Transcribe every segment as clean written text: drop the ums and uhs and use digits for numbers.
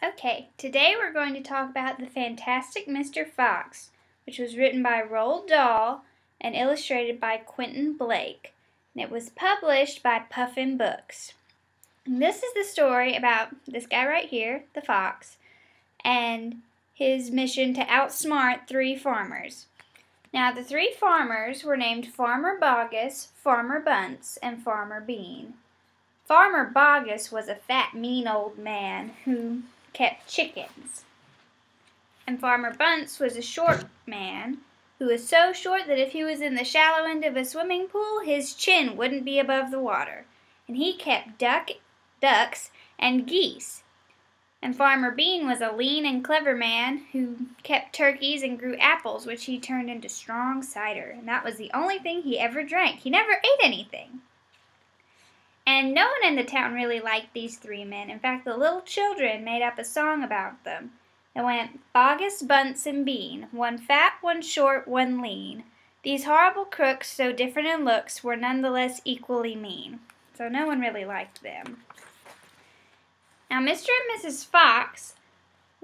Okay, today we're going to talk about The Fantastic Mr. Fox, which was written by Roald Dahl and illustrated by Quentin Blake. And it was published by Puffin Books. And this is the story about this guy right here, the fox, and his mission to outsmart three farmers. Now, the three farmers were named Farmer Boggis, Farmer Bunce, and Farmer Bean. Farmer Boggis was a fat, mean old man who kept chickens. And Farmer Bunce was a short man who was so short that if he was in the shallow end of a swimming pool, his chin wouldn't be above the water. And he kept ducks and geese. And Farmer Bean was a lean and clever man who kept turkeys and grew apples, which he turned into strong cider. And that was the only thing he ever drank. He never ate anything. And no one in the town really liked these three men. In fact, the little children made up a song about them. It went, Boggis, Bunce, and Bean, one fat, one short, one lean. These horrible crooks, so different in looks, were nonetheless equally mean. So no one really liked them. Now, Mr. and Mrs. Fox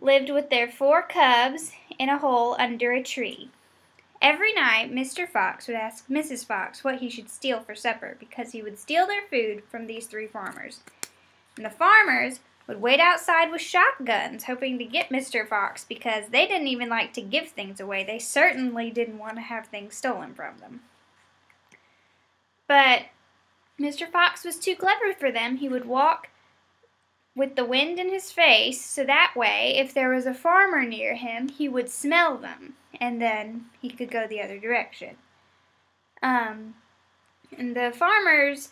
lived with their 4 cubs in a hole under a tree. Every night, Mr. Fox would ask Mrs. Fox what he should steal for supper, because he would steal their food from these 3 farmers. And the farmers would wait outside with shotguns, hoping to get Mr. Fox, because they didn't even like to give things away. They certainly didn't want to have things stolen from them. But Mr. Fox was too clever for them. He would walk with the wind in his face, so that way, if there was a farmer near him, he would smell them, and then he could go the other direction. And the farmers,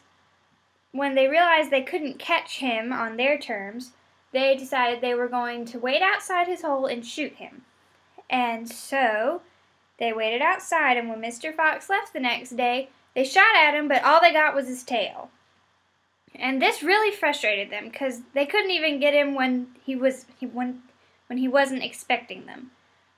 when they realized they couldn't catch him on their terms, they decided they were going to wait outside his hole and shoot him. And so they waited outside, and when Mr. Fox left the next day, they shot at him, but all they got was his tail. And this really frustrated them, because they couldn't even get him when he wasn't expecting them.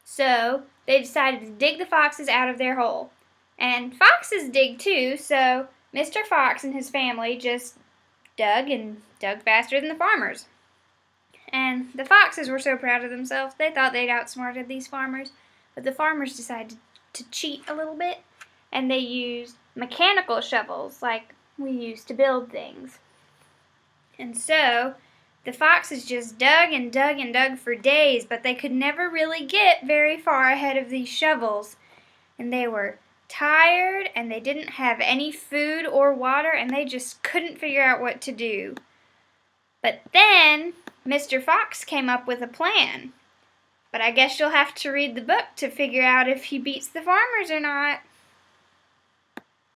So they decided to dig the foxes out of their hole. And foxes dig too, so Mr. Fox and his family just dug and dug faster than the farmers. And the foxes were so proud of themselves, they thought they'd outsmarted these farmers. But the farmers decided to cheat a little bit, and they used mechanical shovels like we use to build things. And so the foxes just dug and dug and dug for days, but they could never really get very far ahead of these shovels. And they were tired, and they didn't have any food or water, and they just couldn't figure out what to do. But then Mr. Fox came up with a plan. But I guess you'll have to read the book to figure out if he beats the farmers or not.